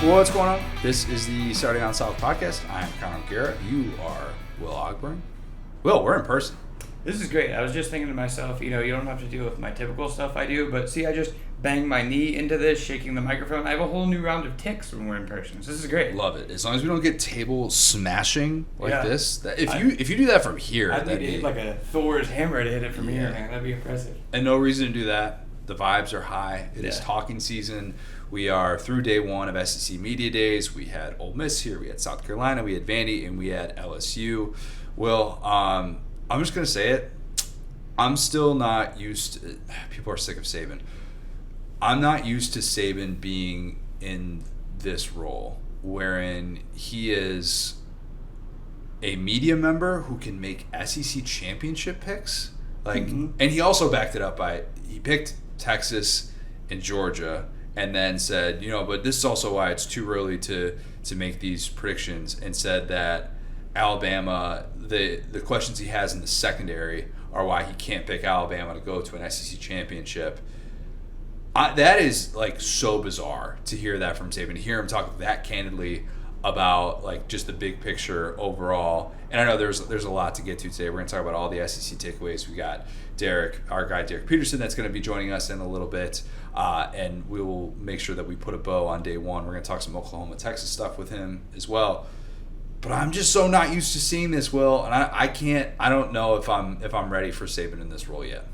What's going on? This is the Starting on South podcast. I'm Connor Garrett. You are Will Ogburn. Will, we're in person. This is great. I was just thinking to myself, you don't have to deal with my typical stuff I do, but see, I just banged my knee into this, shaking the microphone. I have a whole new round of tics when we're in person. So this is great. Love it. As long as we don't get table smashing like this. If you do that from here, I'd need to hit like a Thor's hammer to hit it from here. Man. That'd be impressive. And no reason to do that. The vibes are high. It is talking season. We are through day one of SEC Media Days. We had Ole Miss here. We had South Carolina. We had Vandy. And we had LSU. Will, I'm just going to say it. I'm still not used to – people are sick of Saban. I'm not used to Saban being in this role wherein he is a media member who can make SEC championship picks. And he also backed it up by – he picked Texas and Georgia – and then said, but this is also why it's too early to make these predictions, and said that Alabama, the questions he has in the secondary are why he can't pick Alabama to go to an SEC championship. That is so bizarre to hear that from Saban, to hear him talk that candidly about just the big picture overall. And I know there's a lot to get to today. We're going to talk about all the SEC takeaways. We got our guy Derek Peterson, that's going to be joining us in a little bit, and we will make sure that we put a bow on day one. We're going to talk some Oklahoma, Texas stuff with him as well. But I'm just so not used to seeing this, Will, and I don't know if I'm ready for Saban in this role yet.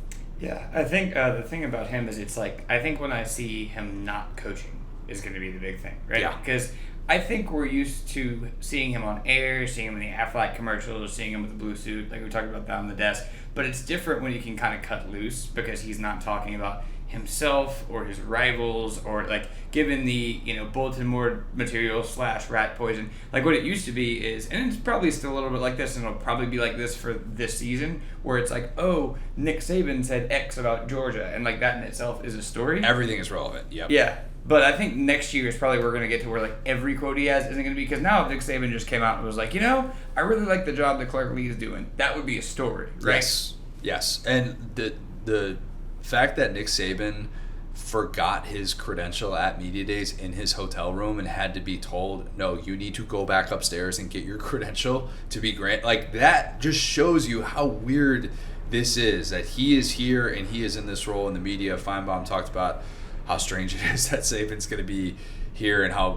Yeah, I think the thing about him is I think when I see him not coaching is going to be the big thing, right? Yeah. Because I think we're used to seeing him on air, seeing him in the Aflac commercials, seeing him with the blue suit, like we talked about that on the desk. But it's different when you can kind of cut loose, because he's not talking about himself or his rivals or given the bulletin board material / rat poison. What it used to be is, and it's probably still a little bit like this, and it'll probably be like this for this season, where it's Nick Saban said X about Georgia, and that in itself is a story. Everything is relevant. Yep. Yeah. But I think next year is probably we're going to get to where every quote he has isn't going to be, because now if Nick Saban just came out and was I really like the job that Clark Lee is doing, that would be a story, right? Yes. And the fact that Nick Saban forgot his credential at Media Days in his hotel room and had to be told, no, you need to go back upstairs and get your credential to be that just shows you how weird this is, that he is here and he is in this role in the media. Feinbaum talked about how strange it is that Saban's going to be here, and how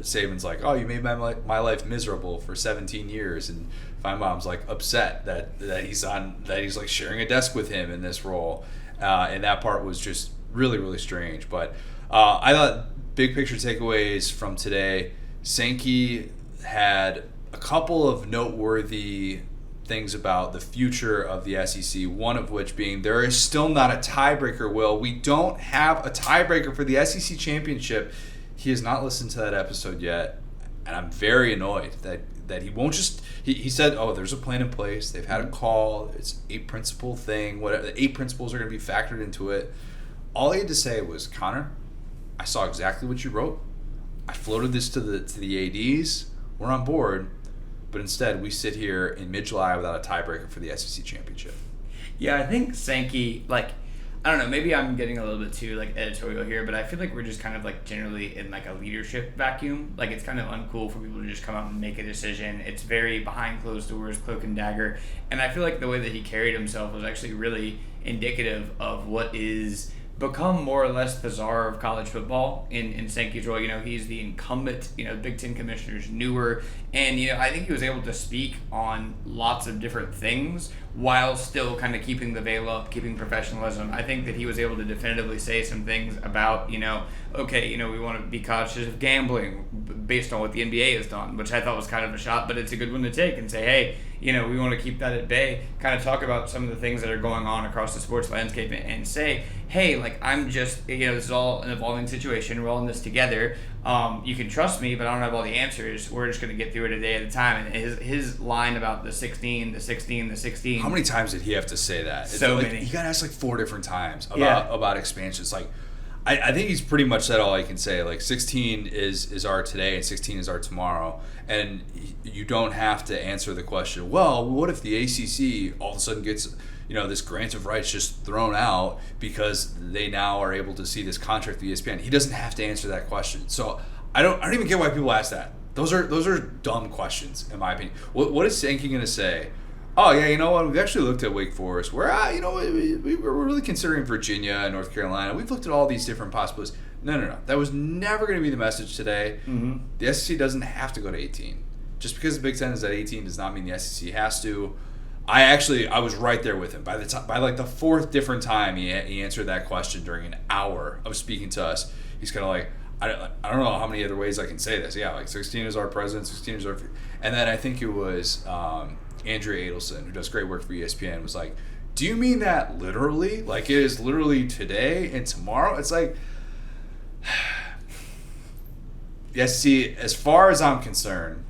Saban's you made my life miserable for 17 years, and Feinbaum's upset that he's sharing a desk with him in this role, and that part was just really, really strange. But I thought big picture takeaways from today. Sankey had a couple of noteworthy things about the future of the SEC, one of which being there is still not a tiebreaker, Will. We don't have a tiebreaker for the SEC championship. He has not listened to that episode yet, and I'm very annoyed that he won't just – he said, there's a plan in place. They've had a call. It's 8-principle thing. Whatever. The 8 principles are going to be factored into it. All he had to say was, Connor, I saw exactly what you wrote. I floated this to the ADs. We're on board. But instead, we sit here in mid-July without a tiebreaker for the SEC championship. Yeah, I think Sankey, I don't know, maybe I'm getting a little bit too, editorial here, but I feel we're just kind of, generally in, a leadership vacuum. It's kind of uncool for people to just come out and make a decision. It's very behind closed doors, cloak and dagger. And I feel the way that he carried himself was actually really indicative of what is become more or less the czar of college football in Sankey's role. He's the incumbent, Big Ten commissioner's newer, and I think he was able to speak on lots of different things while still kind of keeping the veil up, keeping professionalism. I think that he was able to definitively say some things about, we want to be cautious of gambling based on what the NBA has done, which I thought was kind of a shot, but it's a good one to take and say, hey, we want to keep that at bay, kind of talk about some of the things that are going on across the sports landscape and say, hey, I'm just, this is all an evolving situation. We're all in this together. You can trust me, but I don't have all the answers. We're just going to get through it a day at a time. And his line about the 16. How many times did he have to say that? So many. He got asked 4 different times about expansions. I think he's pretty much said all he can say. 16 is our today and 16 is our tomorrow. And you don't have to answer the question, well, what if the ACC all of a sudden gets this grant of rights just thrown out because they now are able to see this contract with ESPN? He doesn't have to answer that question. So I don't even get why people ask that. Those are dumb questions, in my opinion. What is Sankey going to say? Oh, yeah, you know what? We've actually looked at Wake Forest. We're really considering Virginia and North Carolina. We've looked at all these different possibilities. No. That was never going to be the message today. Mm-hmm. The SEC doesn't have to go to 18. Just because the Big Ten is at 18 does not mean the SEC has to. I was right there with him. By the fourth different time he answered that question during an hour of speaking to us, he's kind of like, I don't know how many other ways I can say this. Yeah, like 16 is our president, 16 is our... And then I think it was Andrea Adelson, who does great work for ESPN, was like, do you mean that literally? Like, it is literally today and tomorrow? It's like... The SEC, as far as I'm concerned,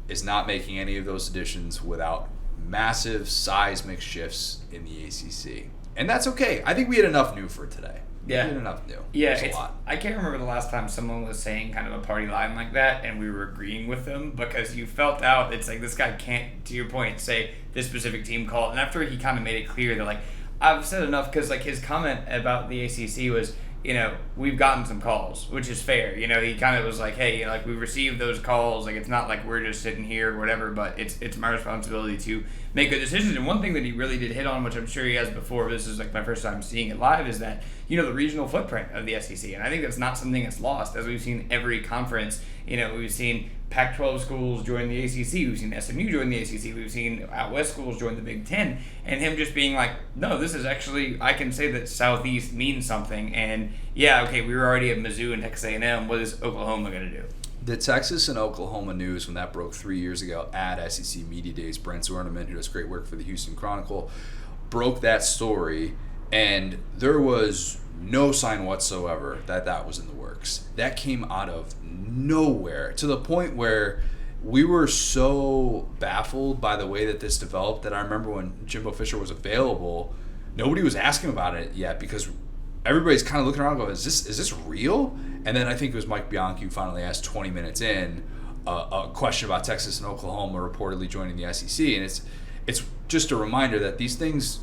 is not making any of those additions without massive seismic shifts in the ACC. And that's okay. I think we had enough new for today. Yeah. We had enough new. Yeah, There's a lot. I can't remember the last time someone was saying kind of a party line like that and we were agreeing with them because you felt out, it's like this guy can't, to your point, say this specific team called. And after he kind of made it clear that, like, I've said enough because, like, his comment about the ACC was, you know, we've gotten some calls, which is fair. You know, he kind of was like, hey, you know, like, we received those calls. Like, it's not like we're just sitting here or whatever, but it's my responsibility to make good decisions. And one thing that he really did hit on, which I'm sure he has before, this is like my first time seeing it live, is that, you know, the regional footprint of the SEC. And I think that's not something that's lost, as we've seen every conference. You know, we've seen Pac-12 schools join the ACC. We've seen SMU join the ACC. We've seen out West schools join the Big Ten. And him just being like, no, this is actually, I can say that Southeast means something. And yeah, okay, we were already at Mizzou and Texas A&M. What is Oklahoma going to do? The Texas and Oklahoma news, when that broke 3 years ago at SEC Media Days, Brent Zorneman, who does great work for the Houston Chronicle, broke that story, and there was no sign whatsoever that was in the works. That came out of nowhere, to the point where we were so baffled by the way that this developed that I remember when Jimbo Fisher was available, nobody was asking about it yet because everybody's kind of looking around going, is this real? And then I think it was Mike Bianchi who finally asked 20 minutes in a question about Texas and Oklahoma reportedly joining the SEC. And it's just a reminder that these things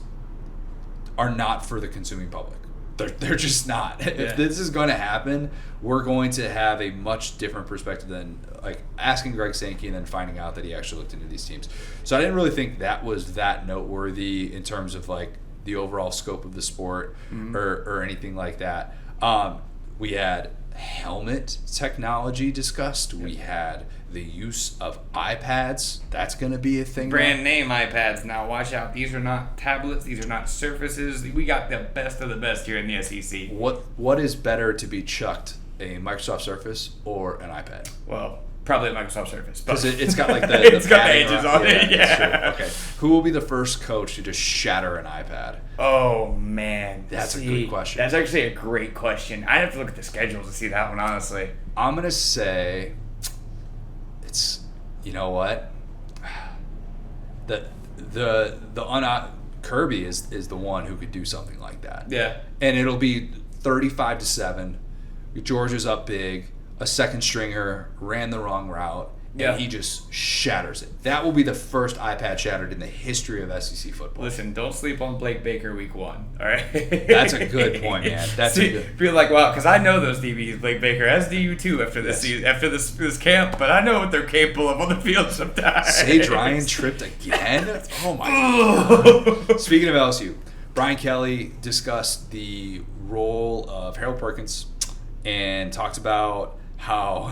are not for the consuming public. They're just not. Yeah. If this is going to happen, we're going to have a much different perspective than like asking Greg Sankey and then finding out that he actually looked into these teams. So I didn't really think that was that noteworthy in terms of like the overall scope of the sport or anything like that. We had helmet technology discussed. We had the use of iPads. That's going to be a thing. Brand name iPads. Now watch out. These are not tablets. These are not Surfaces. We got the best of the best here in the SEC. What is better to be chucked, a Microsoft Surface or an iPad? Well, probably a Microsoft Surface. Because it's got like the it's got edges on it. Yeah. Okay. Who will be the first coach to just shatter an iPad? Oh, man. That's a good question. That's actually a great question. I have to look at the schedules to see that one, honestly. I'm going to say it's, you know what? Kirby is the one who could do something like that. Yeah. And it'll be 35-7. Georgia's up big. A second stringer ran the wrong route, and he just shatters it. That will be the first iPad shattered in the history of SEC football. Listen, don't sleep on Blake Baker week 1, all right? That's a good point, man. That's a good. Feel like, wow, because I know those DBs, Blake Baker, as do you too after this season, after this camp, but I know what they're capable of on the field sometimes. Sage Ryan tripped again? Oh, my God. Speaking of LSU, Brian Kelly discussed the role of Harold Perkins and talked about how,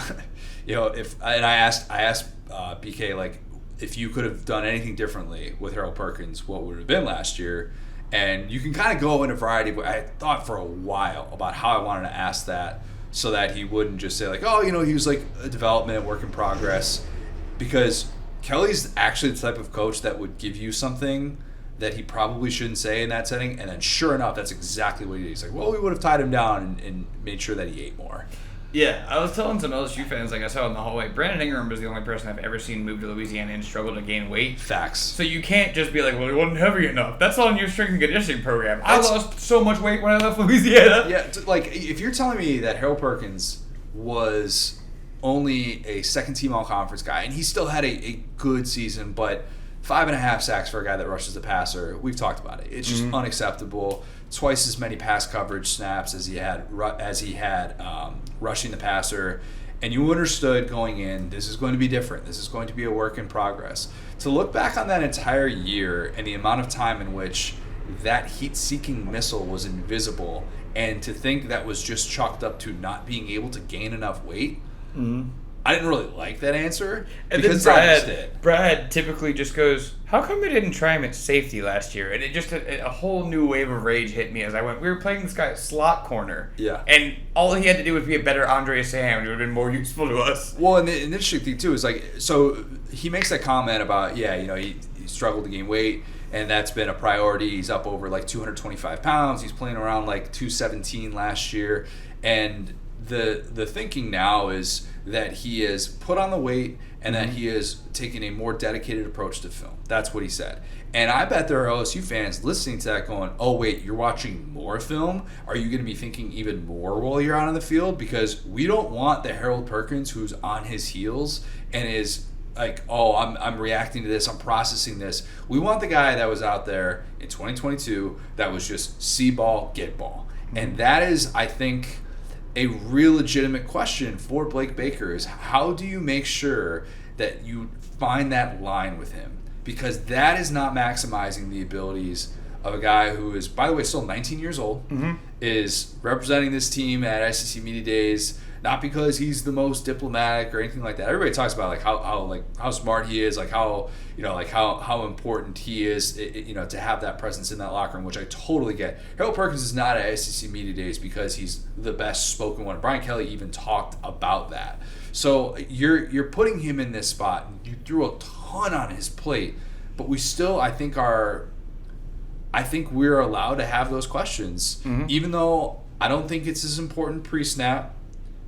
you know, I asked BK, like, if you could have done anything differently with Harold Perkins, what would it have been last year? And you can kind of go in a variety, but I thought for a while about how I wanted to ask that so that he wouldn't just say like, oh, you know, he was like a development, work in progress, because Kelly's actually the type of coach that would give you something that he probably shouldn't say in that setting, and then sure enough, that's exactly what he did. He's like, well, we would have tied him down and made sure that he ate more. Yeah, I was telling some LSU fans, like I saw in the hallway, Brandon Ingram was the only person I've ever seen move to Louisiana and struggle to gain weight. Facts. So you can't just be like, well, he wasn't heavy enough. That's on your strength and conditioning program. I lost so much weight when I left Louisiana. Yeah, like, if you're telling me that Harold Perkins was only a second-team all-conference guy, and he still had a good season, but 5.5 sacks for a guy that rushes the passer, we've talked about it. It's just unacceptable. Twice as many pass coverage snaps as he had rushing the passer, and you understood going in, this is going to be different. This is going to be a work in progress. To look back on that entire year and the amount of time in which that heat-seeking missile was invisible, and to think that was just chalked up to not being able to gain enough weight, I didn't really like that answer. And because then Brad typically just goes, how come they didn't try him at safety last year? And it just, a whole new wave of rage hit me as I went, we were playing this guy at slot corner. Yeah. And all he had to do was be a better Andre Sam, and it would have been more useful to us. Well, and the interesting thing, too, is like, so he makes that comment about, he struggled to gain weight, and that's been a priority. He's up over like 225 pounds. He's playing around like 217 last year. And the thinking now is that he has put on the weight and that he is taking a more dedicated approach to film. That's what he said. And I bet there are LSU fans listening to that going, oh, wait, you're watching more film? Are you going to be thinking even more while you're out on the field? Because we don't want the Harold Perkins who's on his heels and is like, oh, I'm reacting to this, I'm processing this. We want the guy that was out there in 2022 that was just see ball, get ball. And that is, I think, a real legitimate question for Blake Baker is how do you make sure that you find that line with him? Because that is not maximizing the abilities of a guy who is, by the way, still 19 years old, is representing this team at SEC Media Days, not because he's the most diplomatic or anything like that. Everybody talks about how smart he is, how important he is, to have that presence in that locker room, which I totally get. Harold Perkins is not at SEC Media Days because he's the best spoken one. Brian Kelly even talked about that. So you're putting him in this spot. You threw a ton on his plate, but we still, I think we're allowed to have those questions, even though I don't think it's as important pre-snap.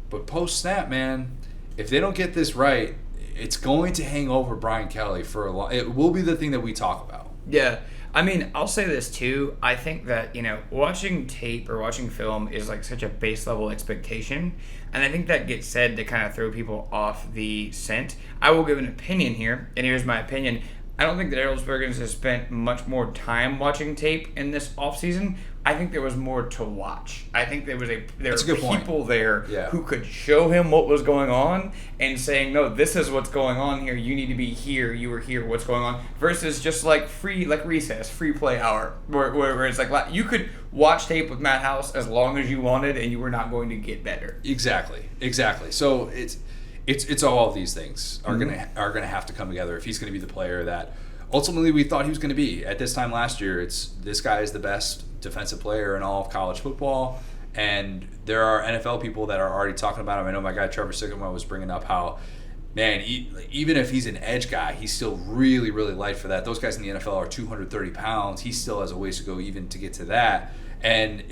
But post-snap, man, if they don't get this right, it's going to hang over Brian Kelly for a long. It will be the thing that we talk about. Yeah. I mean, I'll say this too. I think that, watching tape or watching film is like such a base level expectation. And I think that gets said to kind of throw people off the scent. I will give an opinion here, and here's my opinion. I don't think that Harold Perkins has spent much more time watching tape in this offseason. I think there was more to watch. I think there were people there who could show him what was going on and saying, no, this is what's going on here. You need to be here. You were here. What's going on? Versus just like recess, free play hour, where it's like you could watch tape with Matt House as long as you wanted, and you were not going to get better. Exactly. So it's all of these things are gonna have to come together if he's going to be the player that ultimately we thought he was going to be. At this time last year, this guy is the best defensive player in all of college football, and there are NFL people that are already talking about him. I know my guy Trevor Sigma was bringing up how, man, even if he's an edge guy, he's still really, really light for that. Those guys in the NFL are 230 pounds. He still has a ways to go even to get to that. And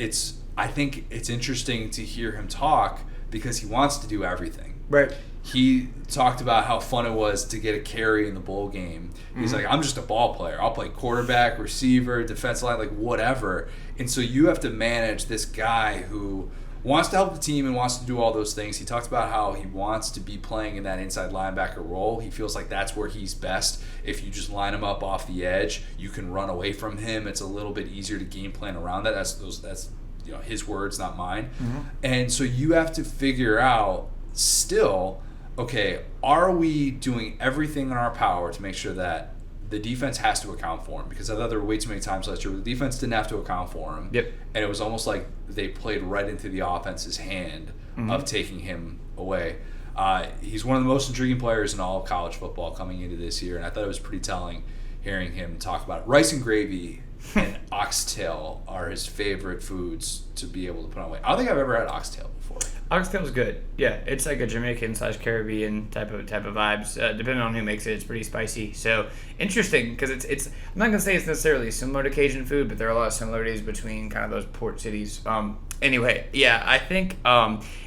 I think it's interesting to hear him talk because he wants to do everything. Right. He talked about how fun it was to get a carry in the bowl game. He's like, I'm just a ball player. I'll play quarterback, receiver, defensive line, like whatever. And so you have to manage this guy who wants to help the team and wants to do all those things. He talked about how he wants to be playing in that inside linebacker role. He feels like that's where he's best. If you just line him up off the edge, you can run away from him. It's a little bit easier to game plan around that. That's his words, not mine. And so you have to figure out still, okay, are we doing everything in our power to make sure that the defense has to account for him? Because I thought there were way too many times last year where the defense didn't have to account for him. Yep. And it was almost like they played right into the offense's hand of taking him away. He's one of the most intriguing players in all of college football coming into this year, and I thought it was pretty telling hearing him talk about it. Rice and gravy and oxtail are his favorite foods to be able to put on weight. I don't think I've ever had oxtail before. Oxtail's good. Yeah, it's like a Jamaican/Caribbean type of vibes. Depending on who makes it, it's pretty spicy. So interesting because it's. I'm not gonna say it's necessarily similar to Cajun food, but there are a lot of similarities between kind of those port cities. Anyway, yeah, I think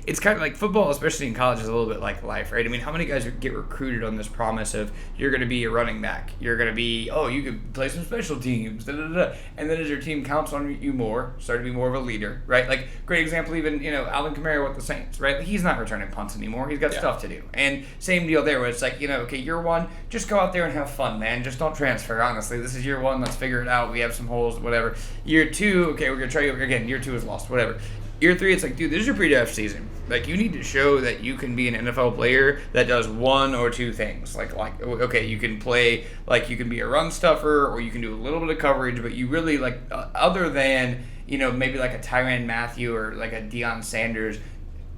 it's kind of like football, especially in college, is a little bit like life, right? I mean, how many guys get recruited on this promise of you're going to be a running back, you're going to be, you could play some special teams, and then as your team counts on you more, start to be more of a leader, right? Like, great example, even, Alvin Kamara with the Saints, right? He's not returning punts anymore. He's got stuff to do. And same deal there where it's like, okay, year one, just go out there and have fun, man. Just don't transfer, honestly. This is year one. Let's figure it out. We have some holes, whatever. Year two, okay, we're going to try you again. Year two is lost, whatever. Year 3, it's like, dude, this is your pre-draft season. Like, you need to show that you can be an NFL player that does one or two things. Like okay, you can play, like, you can be a run stuffer, or you can do a little bit of coverage, but you really, like, other than, maybe like a Tyrann Mathieu or like a Deion Sanders,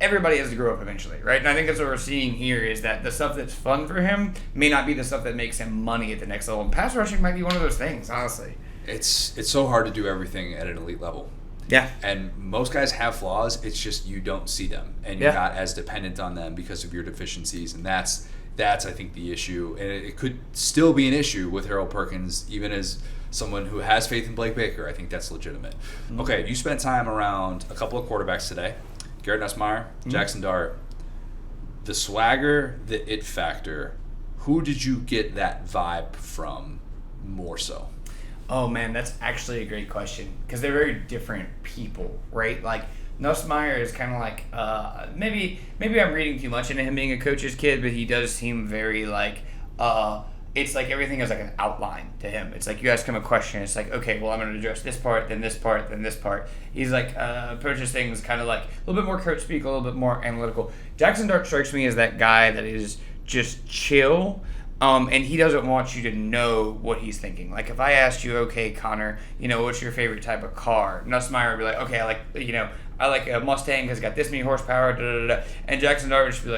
everybody has to grow up eventually, right? And I think that's what we're seeing here is that the stuff that's fun for him may not be the stuff that makes him money at the next level. And pass rushing might be one of those things, honestly. It's so hard to do everything at an elite level. Yeah. And most guys have flaws. It's just you don't see them, and you're not as dependent on them because of your deficiencies. And that's I think the issue. And it could still be an issue with Harold Perkins, even as someone who has faith in Blake Baker. I think that's legitimate. Mm-hmm. Okay, you spent time around a couple of quarterbacks today. Garrett Nussmeier, Jackson Dart. The swagger, the it factor. Who did you get that vibe from more so? Oh, man, that's actually a great question because they're very different people, right? Like, Nussmeier is kind of like, maybe I'm reading too much into him being a coach's kid, but he does seem very like, it's like everything is like an outline to him. It's like you ask him a question, it's like, okay, well, I'm going to address this part, then this part, then this part. He's like, approaches things kind of like a little bit more coach speak, a little bit more analytical. Jackson Dart strikes me as that guy that is just chill. And he doesn't want you to know what he's thinking. Like, if I asked you, okay, Connor, what's your favorite type of car? Nussmeier would be like, okay, I like a Mustang because it's got this many horsepower, And Jackson Dart would just be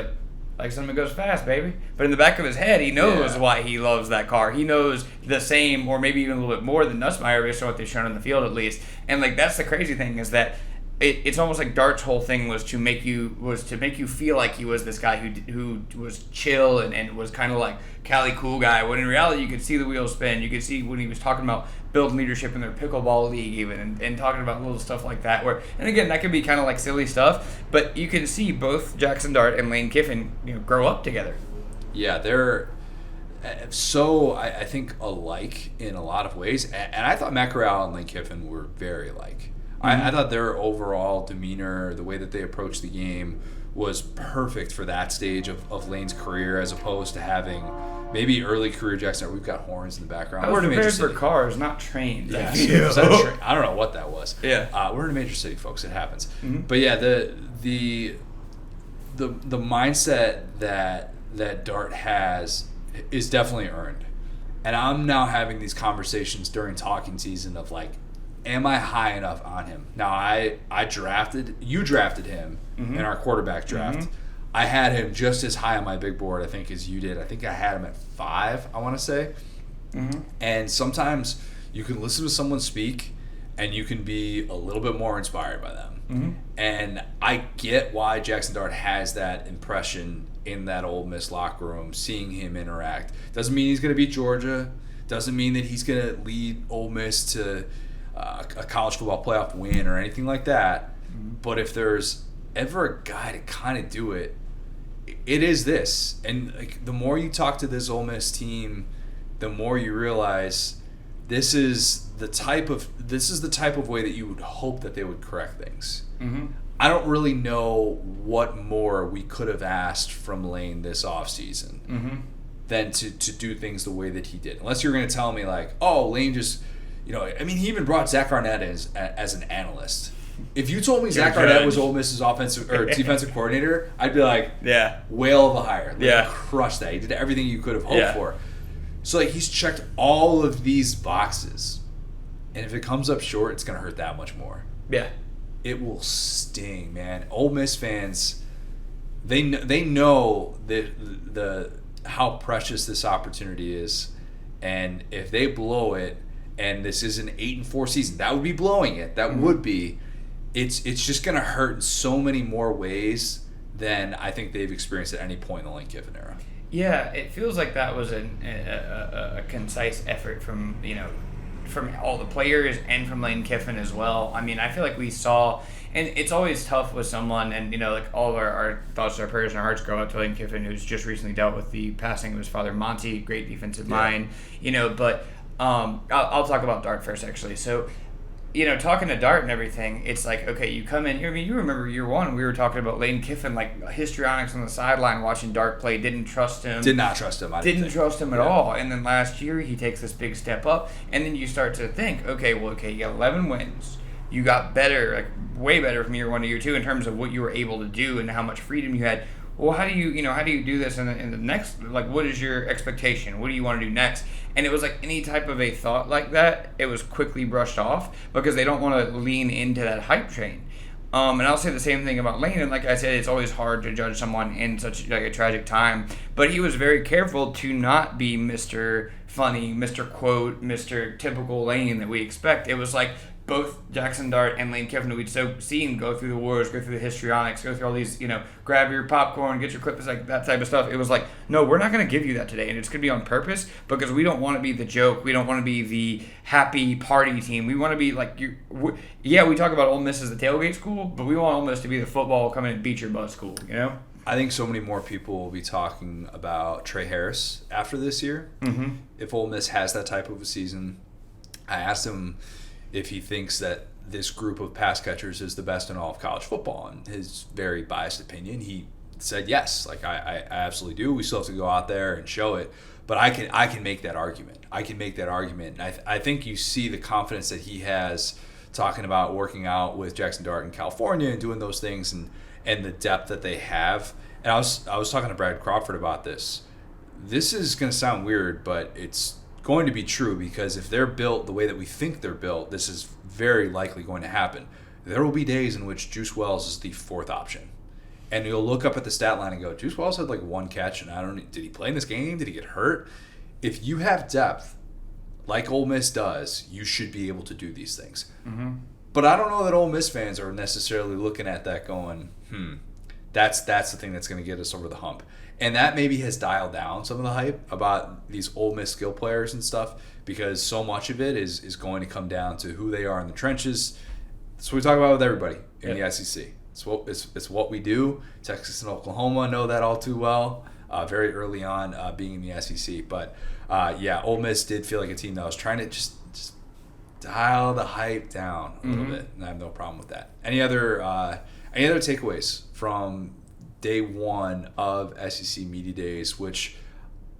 like something that goes fast, baby. But in the back of his head, he knows why he loves that car. He knows the same, or maybe even a little bit more than Nussmeier based on what they've shown on the field at least. And, like, that's the crazy thing is that it's almost like Dart's whole thing was to make you feel like he was this guy who was chill and was kind of like Cali cool guy. When in reality, you could see the wheels spin. You could see when he was talking about building leadership in their pickleball league, even and talking about little stuff like that. And again, that could be kind of like silly stuff, but you can see both Jackson Dart and Lane Kiffin grow up together. Yeah, they're so I think alike in a lot of ways, and I thought Matt Corral and Lane Kiffin were very alike. I thought their overall demeanor, the way that they approached the game, was perfect for that stage of Lane's career, as opposed to having maybe early career Jackson. We've got horns in the background. I was prepared for cars, not trained. Yeah, I don't know what that was. Yeah, we're in a major city, folks. It happens. Mm-hmm. But yeah, the mindset that Dart has is definitely earned, and I'm now having these conversations during talking season of like, am I high enough on him? Now, you drafted him in our quarterback draft. Mm-hmm. I had him just as high on my big board, I think, as you did. I think I had him at 5, I want to say. Mm-hmm. And sometimes you can listen to someone speak and you can be a little bit more inspired by them. Mm-hmm. And I get why Jackson Dart has that impression in that Ole Miss locker room, seeing him interact. Doesn't mean he's going to beat Georgia. Doesn't mean that he's going to lead Ole Miss to a college football playoff win or anything like that. Mm-hmm. But if there's ever a guy to kind of do it, it is this. And like, the more you talk to this Ole Miss team, the more you realize this is the type of way that you would hope that they would correct things. Mm-hmm. I don't really know what more we could have asked from Lane this offseason than to do things the way that he did. Unless you're going to tell me like, oh, Lane just, he even brought Zach Arnett as an analyst. If you told me Zach Arnett was Ole Miss's offensive or defensive coordinator, I'd be like, whale of a hire. Crush that. He did everything you could have hoped for. So like, he's checked all of these boxes, and if it comes up short, it's going to hurt that much more. Yeah. It will sting, man. Ole Miss fans, they know the how precious this opportunity is, and if they blow it, and this is an 8-4 season, that would be blowing it. That would be. It's just going to hurt in so many more ways than I think they've experienced at any point in the Lane Kiffin era. Yeah, it feels like that was a concise effort from all the players and from Lane Kiffin as well. I mean, I feel like we saw, and it's always tough with someone, and like all of our thoughts, our prayers, and our hearts go out to Lane Kiffin, who's just recently dealt with the passing of his father, Monty, great defensive mind, but I'll talk about Dart first, actually. So, talking to Dart and everything, it's like, okay, you come in. I mean, you remember year one, we were talking about Lane Kiffin, like histrionics on the sideline, watching Dart play, didn't trust him. Did not trust him. Didn't trust him at all. And then last year, he takes this big step up, and then you start to think, you got 11 wins. You got better, like way better from year 1 to year 2 in terms of what you were able to do and how much freedom you had. Well, how do you do this in the next, like, what is your expectation? What do you want to do next? And it was like any type of a thought like that, it was quickly brushed off because they don't want to lean into that hype train. And I'll say the same thing about Lane. And like I said, it's always hard to judge someone in such like a tragic time. But he was very careful to not be Mr. Funny, Mr. Quote, Mr. Typical Lane that we expect. It was like both Jackson Dart and Lane Kiffin, we'd seen go through the wars, go through the histrionics, go through all these, grab your popcorn, get your clips, like that type of stuff. It was like, no, we're not going to give you that today. And it's going to be on purpose because we don't want to be the joke. We don't want to be the happy party team. We want to be like, we talk about Ole Miss as the tailgate school, but we want Ole Miss to be the football come in and beat your butt school, I think so many more people will be talking about Trey Harris after this year. Mm-hmm. If Ole Miss has that type of a season. I asked him if he thinks that this group of pass catchers is the best in all of college football. In his very biased opinion, he said yes. Like, I absolutely do. We still have to go out there and show it. But I can make that argument. And I think you see the confidence that he has talking about working out with Jackson Dart in California and doing those things and the depth that they have. And I was talking to Brad Crawford about this. This is going to sound weird, but it's going to be true because if they're built the way that we think they're built, this is very likely going to happen. There will be days in which Juice Wells is the fourth option. And you'll look up at the stat line and go, Juice Wells had like one catch, and did he play in this game? Did he get hurt? If you have depth, like Ole Miss does, you should be able to do these things. Mm-hmm. But I don't know that Ole Miss fans are necessarily looking at that going, that's the thing that's going to get us over the hump. And that maybe has dialed down some of the hype about these Ole Miss skill players and stuff because so much of it is going to come down to who they are in the trenches. That's what we talk about with everybody in the SEC. It's what we do. Texas and Oklahoma know that all too well very early on being in the SEC. But, Ole Miss did feel like a team that was trying to just dial the hype down a little bit, and I have no problem with that. Any other takeaways from day one of SEC Media Days, which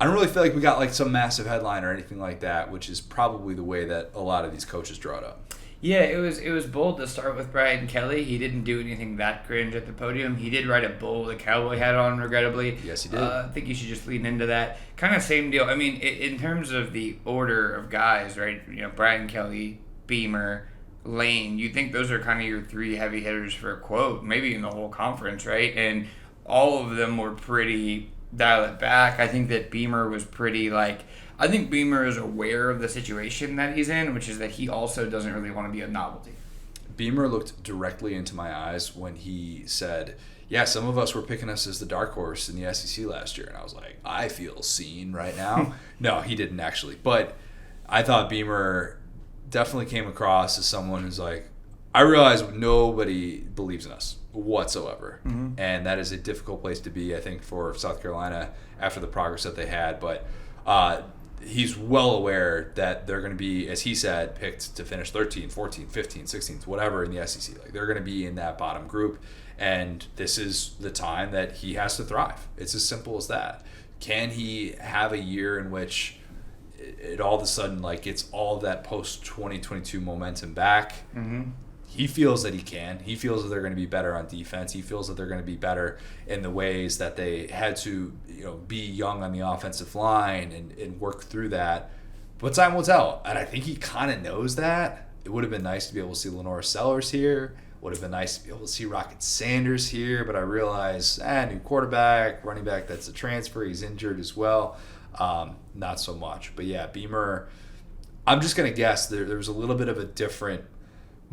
I don't really feel like we got like some massive headline or anything like that, which is probably the way that a lot of these coaches draw it up. Yeah, it was bold to start with Brian Kelly. He didn't do anything that cringe at the podium. He did ride a bull with a cowboy hat on, regrettably. Yes, he did. I think you should just lean into that. Kind of same deal. I mean, in terms of the order of guys, right? Brian Kelly, Beamer, Lane. You think those are kind of your three heavy hitters for a quote, maybe in the whole conference, right? And all of them were pretty dial it back. I think that Beamer was pretty I think Beamer is aware of the situation that he's in, which is that he also doesn't really want to be a novelty. Beamer looked directly into my eyes when he said, yeah, some of us were picking us as the dark horse in the SEC last year. And I was like, I feel seen right now. No, he didn't actually. But I thought Beamer definitely came across as someone who's like, I realize nobody believes in us whatsoever. Mm-hmm. And that is a difficult place to be, I think, for South Carolina after the progress that they had. But he's well aware that they're going to be, as he said, picked to finish 13, 14, 15, 16th, whatever in the SEC. Like, they're going to be in that bottom group. And this is the time that he has to thrive. It's as simple as that. Can he have a year in which it all of a sudden gets all of that post-2022 momentum back? Mm-hmm. He feels that he can. He feels that they're going to be better on defense. He feels that they're going to be better in the ways that they had to, be young on the offensive line and work through that. But time will tell. And I think he kind of knows that. It would have been nice to be able to see Lenora Sellers here. Would have been nice to be able to see Rocket Sanders here. But I realize, new quarterback, running back, that's a transfer. He's injured as well. Not so much. But yeah, Beamer, I'm just going to guess there was a little bit of a different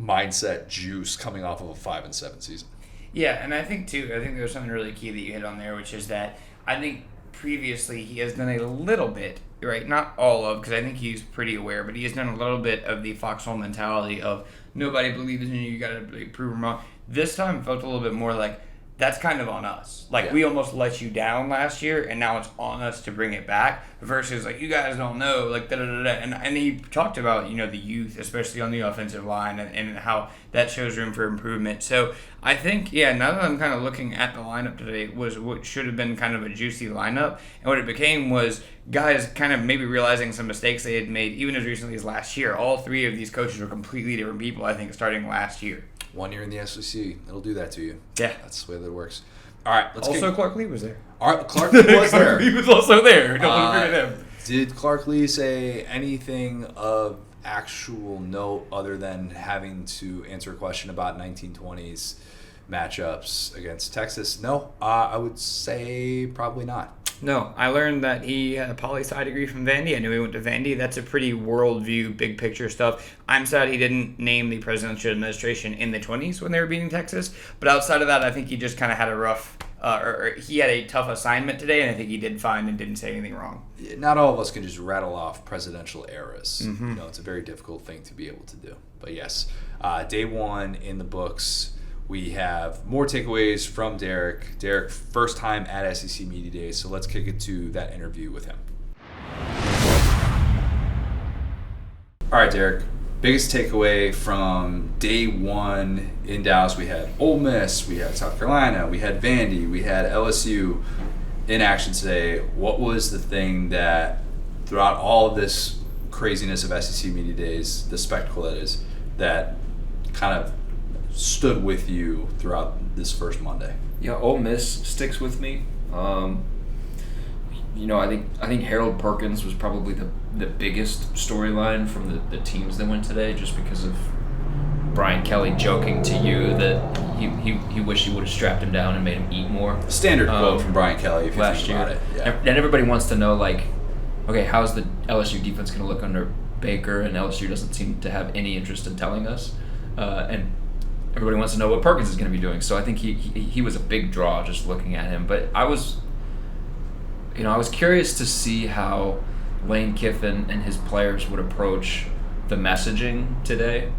mindset juice coming off of a 5-7 season. Yeah, and I think there's something really key that you hit on there, which is that I think previously he has done a little bit, right? Not all of, because I think he's pretty aware, but he has done a little bit of the foxhole mentality of nobody believes in you got to prove them wrong. This time felt a little bit more like that's kind of on us. We almost let you down last year, and now it's on us to bring it back. Versus you guys don't know, and he talked about the youth, especially on the offensive line, and how that shows room for improvement. So I think now that I'm kind of looking at the lineup today, was what should have been kind of a juicy lineup, and what it became was guys kind of maybe realizing some mistakes they had made even as recently as last year. All three of these coaches were completely different people, I think, starting last year. 1 year in the SEC, it'll do that to you. Yeah. That's the way that it works. All right, Clark Lee was there. All right, Clark Lee was there. He was also there. Don't want to forget him. Did Clark Lee say anything of actual note other than having to answer a question about 1920s matchups against Texas? No, I would say probably not. No, I learned that he had a poli-sci degree from Vandy. I knew he went to Vandy. That's a pretty worldview, big picture stuff. I'm sad he didn't name the presidential administration in the 20s when they were beating Texas. But outside of that, I think he just kind of had a rough, or he had a tough assignment today, and I think he did fine and didn't say anything wrong. Not all of us can just rattle off presidential eras. Mm-hmm. It's a very difficult thing to be able to do. But yes, day one in the books. We have more takeaways from Derek. Derek, first time at SEC Media Days, so let's kick it to that interview with him. All right, Derek. Biggest takeaway from day one in Dallas, we had Ole Miss, we had South Carolina, we had Vandy, we had LSU in action today. What was the thing that, throughout all of this craziness of SEC Media Days, the spectacle that is, that kind of stood with you throughout this first Monday? Yeah, Ole Miss sticks with me. I think Harold Perkins was probably the biggest storyline from the teams that went today, just because of Brian Kelly joking to you that he wished he would have strapped him down and made him eat more. Standard quote from Brian Kelly, if you think about it. Yeah. And everybody wants to know, like, okay, how's the LSU defense going to look under Baker? And LSU doesn't seem to have any interest in telling us. And everybody wants to know what Perkins is going to be doing. So I think he was a big draw just looking at him. But I was curious to see how Lane Kiffin and his players would approach the messaging today.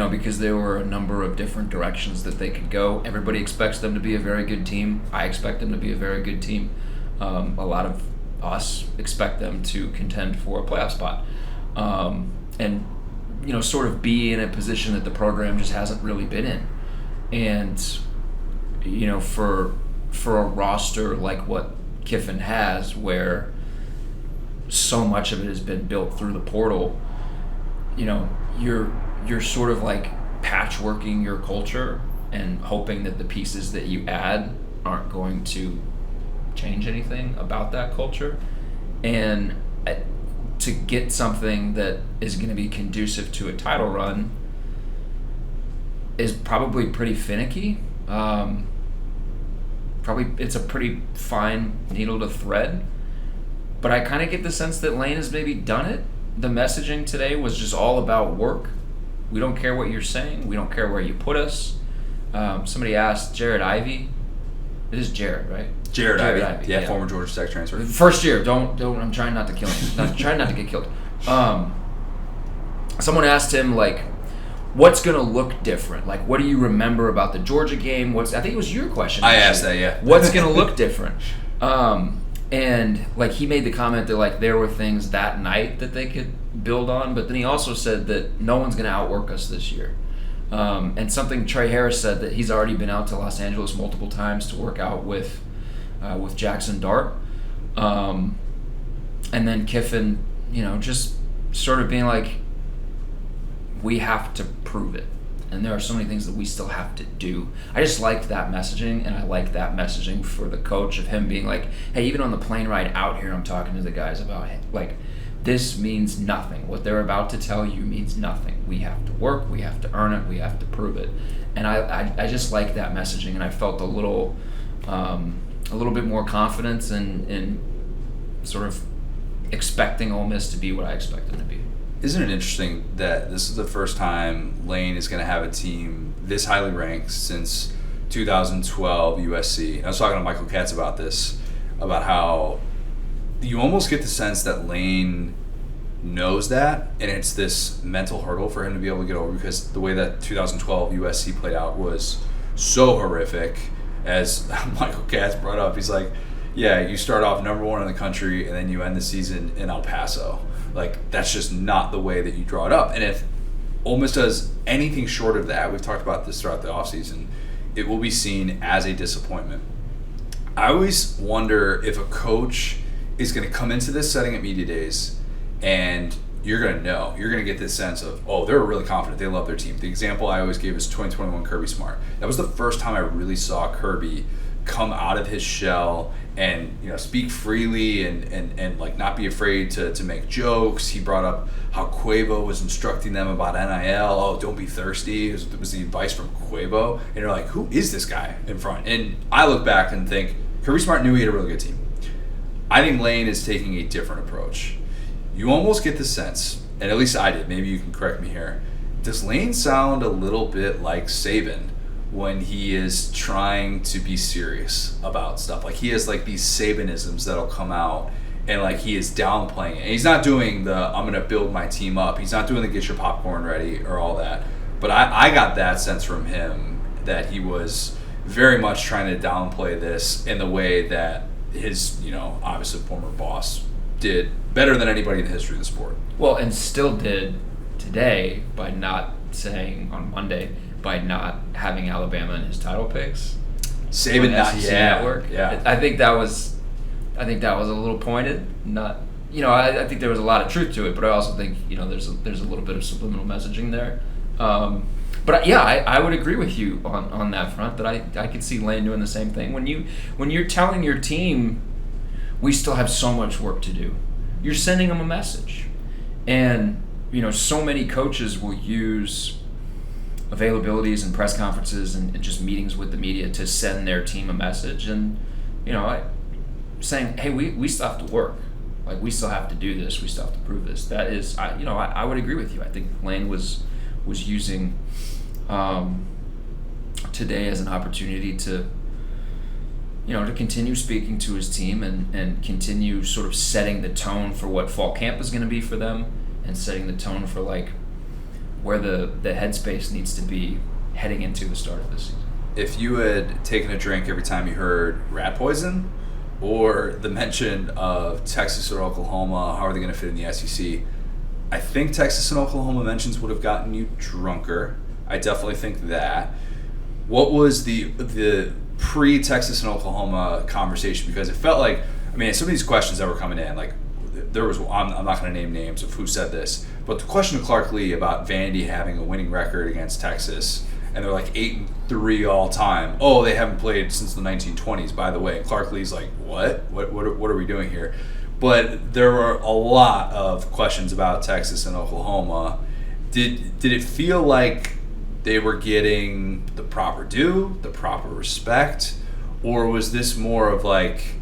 Because there were a number of different directions that they could go. Everybody expects them to be a very good team. I expect them to be a very good team. A lot of us expect them to contend for a playoff spot. And sort of be in a position that the program just hasn't really been in. And, for a roster like what Kiffin has, where so much of it has been built through the portal, you're sort of like patchworking your culture and hoping that the pieces that you add aren't going to change anything about that culture. And to get something that is going to be conducive to a title run is probably pretty finicky. It's a pretty fine needle to thread. But I kind of get the sense that Lane has maybe done it. The messaging today was just all about work. We don't care what you're saying. We don't care where you put us. Somebody asked Jared Ivey. It is Jared, right? Jared Ivey. Yeah, former Georgia Tech transfer. First year. Don't. I'm trying not to kill him. Trying not to get killed. Someone asked him, like, what's going to look different? Like, what do you remember about the Georgia game? I think it was your question. I asked that, yeah. What's going to look different? And, like, he made the comment that, like, there were things that night that they could build on, but then he also said that no one's going to outwork us this year. And something Trey Harris said, that he's already been out to Los Angeles multiple times to work out with Jackson Dart. And then Kiffin, just sort of being like, we have to prove it. And there are so many things that we still have to do. I just liked that messaging, and I like that messaging for the coach, of him being like, hey, even on the plane ride out here, I'm talking to the guys about, like, this means nothing. What they're about to tell you means nothing. We have to work, we have to earn it, we have to prove it. And I just like that messaging, and I felt a little bit more confidence in sort of expecting Ole Miss to be what I expect them to be. Isn't it interesting that this is the first time Lane is going to have a team this highly ranked since 2012 USC? I was talking to Michael Katz about this, about how you almost get the sense that Lane knows that, and it's this mental hurdle for him to be able to get over, because the way that 2012 USC played out was so horrific. As Michael Katz brought up, he's like, yeah, you start off number one in the country and then you end the season in El Paso. Like, that's just not the way that you draw it up. And if Ole Miss does anything short of that, we've talked about this throughout the offseason, it will be seen as a disappointment. I always wonder if a coach is going to come into this setting at Media Days and you're going to know. You're going to get this sense of, oh, they're really confident. They love their team. The example I always gave is 2021 Kirby Smart. That was the first time I really saw Kirby come out of his shell and, you know, speak freely and like not be afraid to make jokes. He brought up how Quavo was instructing them about NIL. Oh, don't be thirsty. It was the advice from Quavo. And you're like, who is this guy in front? And I look back and think Kirby Smart knew he had a really good team. I think Lane is taking a different approach. You almost get the sense, and at least I did, maybe you can correct me here, does Lane sound a little bit like Saban when he is trying to be serious about stuff? Like he has like these Sabanisms that'll come out and like he is downplaying it. And he's not doing the I'm going to build my team up. He's not doing the get your popcorn ready or all that. But I got that sense from him that he was very much trying to downplay this in the way that his, you know, obviously former boss did better than anybody in the history of the sport. Well, and still did today by not saying on Monday, by not having Alabama in his title picks. Saban not Network. Yeah. I think that was a little pointed. Not, you know, I think there was a lot of truth to it, but I also think, you know, there's a little bit of subliminal messaging there. But yeah, I would agree with you on that front, that I could see Lane doing the same thing. When you're telling your team, we still have so much work to do, you're sending them a message. And, you know, so many coaches will use availabilities and press conferences and just meetings with the media to send their team a message. And, you know, saying, hey, we still have to work. Like, we still have to do this. We still have to prove this. That is, I would agree with you. I think Lane was using today as an opportunity to, you know, to continue speaking to his team and continue sort of setting the tone for what fall camp is going to be for them, and setting the tone for like where the headspace needs to be heading into the start of this season. If you had taken a drink every time you heard rat poison or the mention of Texas or Oklahoma, how are they going to fit in the SEC? I think Texas and Oklahoma mentions would have gotten you drunker. I definitely think that. What was the pre-Texas and Oklahoma conversation? Because it felt like, I mean, some of these questions that were coming in, like there was, I'm not going to name names of who said this, but the question of Clark Lee about Vandy having a winning record against Texas, and they're like 8-3 all time. Oh, they haven't played since the 1920s, by the way. And Clark Lee's like, what are we doing here? But there were a lot of questions about Texas and Oklahoma. Did it feel like they were getting the proper due, the proper respect, or was this more of like,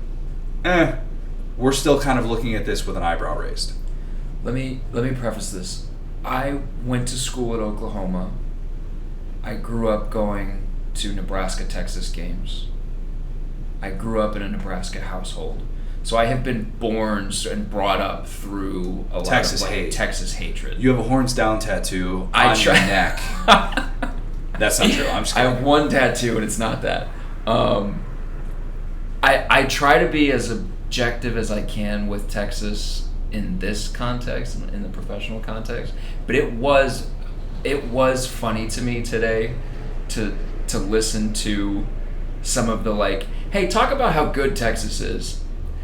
we're still kind of looking at this with an eyebrow raised? Let me preface this. I went to school at Oklahoma. I grew up going to Nebraska-Texas games. I grew up in a Nebraska household. So I have been born and brought up through a lot of like, Texas hatred. You have a horns down tattoo on your neck. That's not true. I'm just kidding. I have one tattoo and it's not that. I try to be as objective as I can with Texas in this context, in the professional context. But it was funny to me today to listen to some of the like, hey, talk about how good Texas is.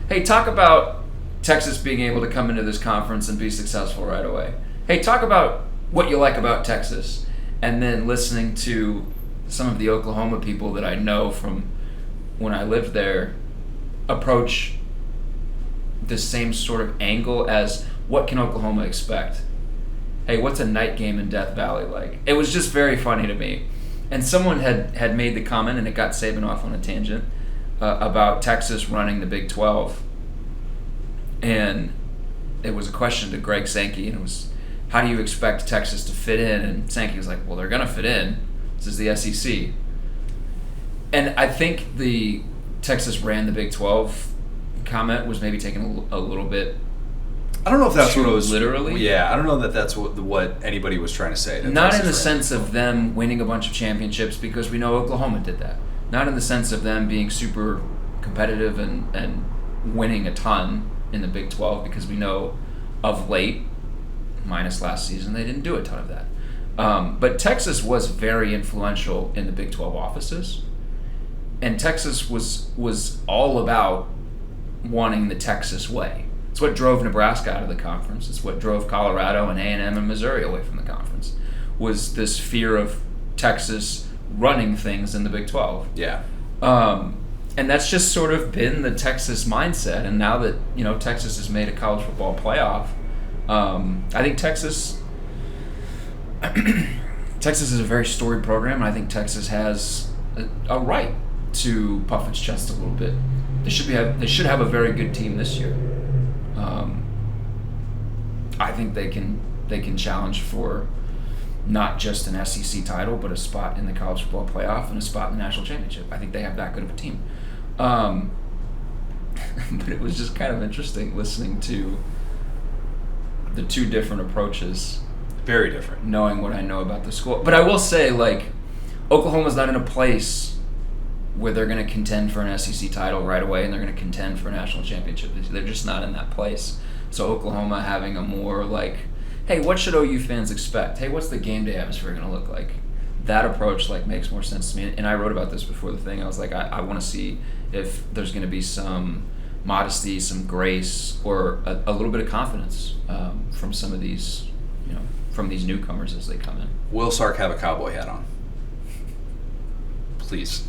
Hey, talk about Texas being able to come into this conference and be successful right away. Hey, talk about what you like about Texas. And then listening to some of the Oklahoma people that I know from when I lived there approach the same sort of angle as, what can Oklahoma expect? Hey, what's a night game in Death Valley like? It was just very funny to me. And someone had made the comment, and it got Saban off on a tangent, about Texas running the Big 12. And it was a question to Greg Sankey, and it was, how do you expect Texas to fit in? And Sankey was like, well, they're going to fit in. This is the SEC. And I think the Texas ran the Big 12 comment was maybe taken a little bit. I don't know if that's what it was literally. Yeah, I don't know that that's what anybody was trying to say. Not in the sense of them winning a bunch of championships, because we know Oklahoma did that. Not in the sense of them being super competitive and winning a ton in the Big 12, because we know of late, minus last season, they didn't do a ton of that. But Texas was very influential in the Big 12 offices, and Texas was all about wanting the Texas way. It's what drove Nebraska out of the conference. It's what drove Colorado and A&M and Missouri away from the conference, was this fear of Texas running things in the Big 12. Yeah. And that's just sort of been the Texas mindset. And now that, Texas has made a college football playoff, I think Texas is a very storied program, and I think Texas has a right to puff its chest a little bit. They should have a very good team this year. I think they can challenge for not just an SEC title, but a spot in the college football playoff and a spot in the national championship. I think they have that good of a team. But it was just kind of interesting listening to the two different approaches. Very different. Knowing what I know about the school. But I will say, Oklahoma's not in a place where they're going to contend for an SEC title right away and they're going to contend for a national championship. They're just not in that place. So Oklahoma having a more hey, what should OU fans expect? Hey, what's the game day atmosphere going to look like? That approach makes more sense to me. And I wrote about this before the thing. I was I want to see if there's going to be some modesty, some grace, or a little bit of confidence from some of these, from these newcomers as they come in. Will Sark have a cowboy hat on? Please.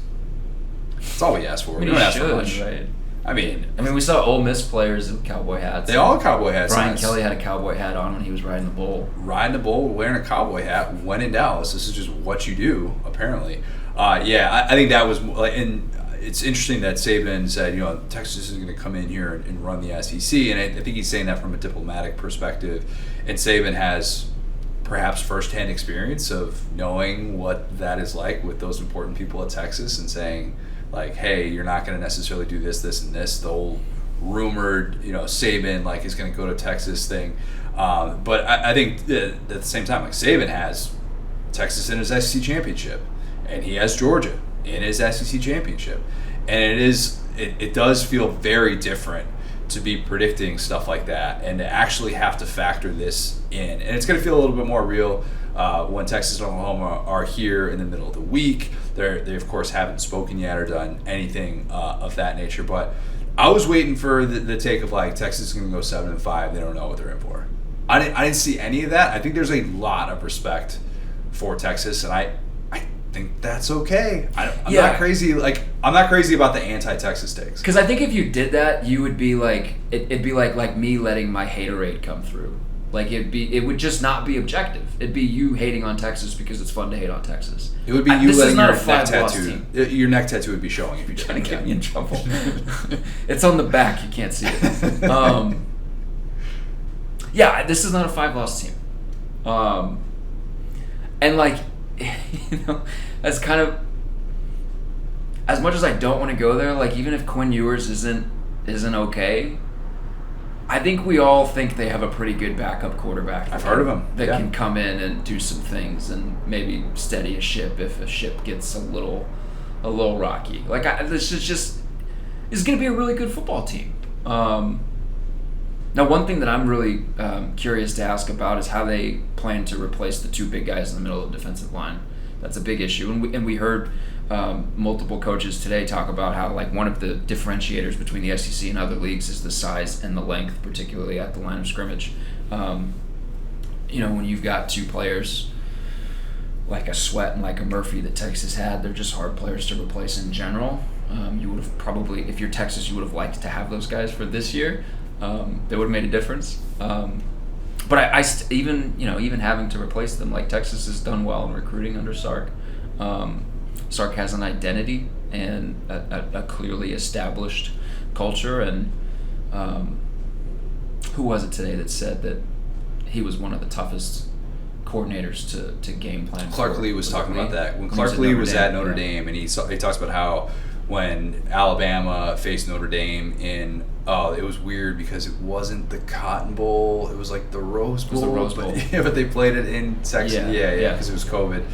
That's all we ask for. We don't ask for much. Right? I mean, we saw Ole Miss players with cowboy hats. They all had cowboy hats. Brian Kelly had a cowboy hat on when he was riding the bull. Riding the bull, wearing a cowboy hat when in Dallas. This is just what you do, apparently. I think that was and it's interesting that Saban said, Texas is going to come in here and run the SEC, and I think he's saying that from a diplomatic perspective. And Saban has perhaps firsthand experience of knowing what that is like with those important people at Texas and saying, hey, you're not going to necessarily do this, this, and this. The whole rumored, Saban is going to go to Texas thing. But I think at the same time, Saban has Texas in his SEC championship, and he has Georgia in his SEC championship, and it does feel very different to be predicting stuff like that and to actually have to factor this in. And it's going to feel a little bit more real when Texas and Oklahoma are here in the middle of the week. They of course haven't spoken yet or done anything of that nature. But I was waiting for the take of Texas is going to go 7-5. They don't know what they're in for. I didn't see any of that. I think there's a lot of respect for Texas, and I think that's okay. I'm not crazy. I'm not crazy about the anti-Texas takes. Because I think if you did that, you would be it'd be like me letting my haterade come through. It would just not be objective. It'd be you hating on Texas because it's fun to hate on Texas. It would be you letting your neck tattoo. Your neck tattoo would be showing if you did. Trying to get me in trouble. It's on the back. You can't see it. This is not a 5-loss team. And that's kind of, as much as I don't want to go there, even if Quinn Ewers isn't okay, I think we all think they have a pretty good backup quarterback. I've heard of him. That can come in and do some things and maybe steady a ship if a ship gets a little rocky. This is going to be a really good football team. Now, one thing that I'm really curious to ask about is how they plan to replace the two big guys in the middle of the defensive line. That's a big issue, and we heard multiple coaches today talk about how one of the differentiators between the SEC and other leagues is the size and the length, particularly at the line of scrimmage. When you've got two players like a Sweat and like a Murphy that Texas had, they're just hard players to replace in general. You would have probably, if you're Texas, you would have liked to have those guys for this year. They would have made a difference. But even having to replace them, Texas has done well in recruiting under Sark. Sark has an identity and a clearly established culture. And who was it today that said that he was one of the toughest coordinators to game plan? Clark Lee was talking about that. When Clark Lee was at Notre Dame, and he talks about how when Alabama faced Notre Dame it was weird because it wasn't the Cotton Bowl. It was the Rose Bowl. It was the Rose Bowl. But they played it in Texas. Yeah, because it was COVID.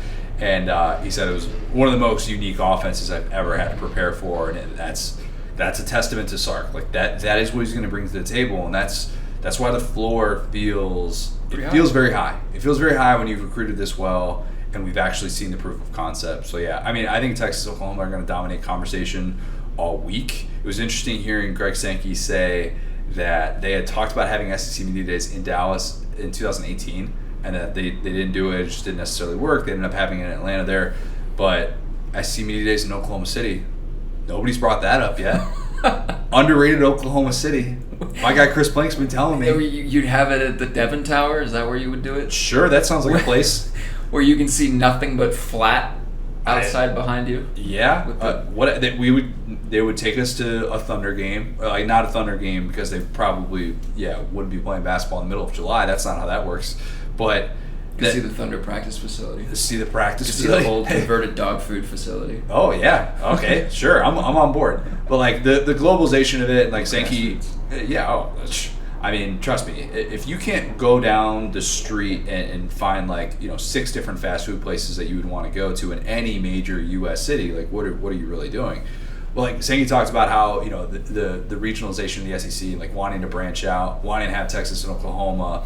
And he said it was one of the most unique offenses I've ever had to prepare for. And that's a testament to Sark. That is what he's going to bring to the table. And that's why the floor feels very high. It feels very high when you've recruited this well and we've actually seen the proof of concept. So, I think Texas and Oklahoma are going to dominate conversation all week. It was interesting hearing Greg Sankey say that they had talked about having SEC Media Days in Dallas in 2018, and that they didn't do it. It just didn't necessarily work. They ended up having it in Atlanta there. But SEC Media Days in Oklahoma City, nobody's brought that up yet. Underrated Oklahoma City. My guy Chris Plank's been telling me. You'd have it at the Devon Tower? Is that where you would do it? Sure, that sounds like a place. Where you can see nothing but flat outside behind you? Yeah. They would take us to a Thunder game. Like, not a Thunder game because they probably, wouldn't be playing basketball in the middle of July. That's not how that works. But you see the Thunder practice facility. See the practice facility. See the old converted dog food facility. Oh, yeah. Okay, sure. I'm on board. But, like, the globalization of it, like Sankey, I mean, trust me, if you can't go down the street and find, like, 6 different fast food places that you would want to go to in any major U.S. city, like, what are you really doing? Well, like, Sankey talks about how, the regionalization of the SEC, like, wanting to branch out, wanting to have Texas and Oklahoma,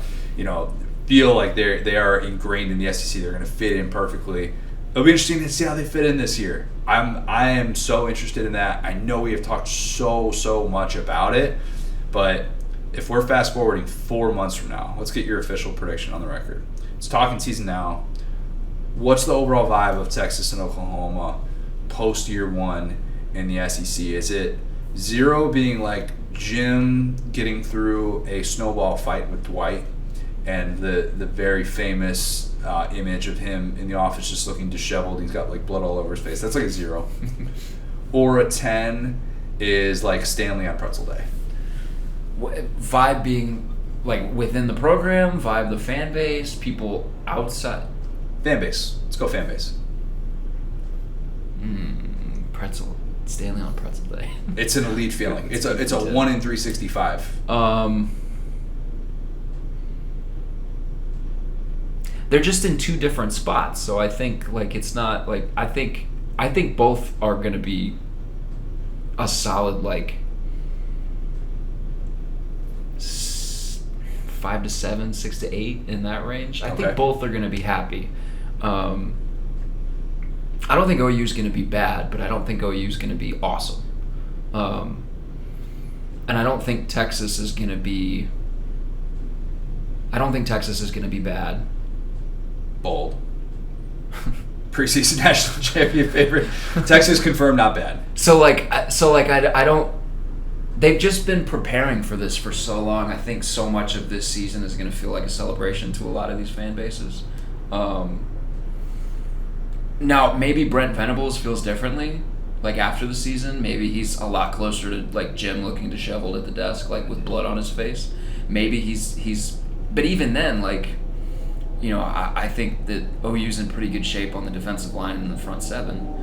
feel like they are ingrained in the SEC. They're going to fit in perfectly. It'll be interesting to see how they fit in this year. I am so interested in that. I know we have talked so much about it, but if we're fast forwarding 4 months from now, let's get your official prediction on the record. It's talking season now. What's the overall vibe of Texas and Oklahoma post year 1 in the SEC? Is it 0 being like Jim getting through a snowball fight with Dwight, and the very famous image of him in the office just looking disheveled, he's got like blood all over his face? That's like a 0. Or a 10 is like Stanley on pretzel day. Vibe being like within the program, vibe the fan base, people outside. Fan base. Let's go fan base. Pretzel. Stanley on pretzel day. It's an elite feeling. It's a 1 in 365. They're just in 2 different spots, so I think like it's not like I think both are going to be a solid like 5 to 7, 6 to 8 in that range. I think both are going to be happy. I don't think OU is going to be bad, but I don't think OU is going to be awesome. And I don't think Texas is going to be. I don't think Texas is going to be bad. Bold. Preseason national champion favorite. Texas confirmed not bad. So I don't. They've just been preparing for this for so long. I think so much of this season is going to feel like a celebration to a lot of these fan bases. Now, maybe Brent Venables feels differently. Like after the season, maybe he's a lot closer to like Jim looking disheveled at the desk, like with blood on his face. Maybe he's. But even then, like, I think that OU's in pretty good shape on the defensive line and the front 7.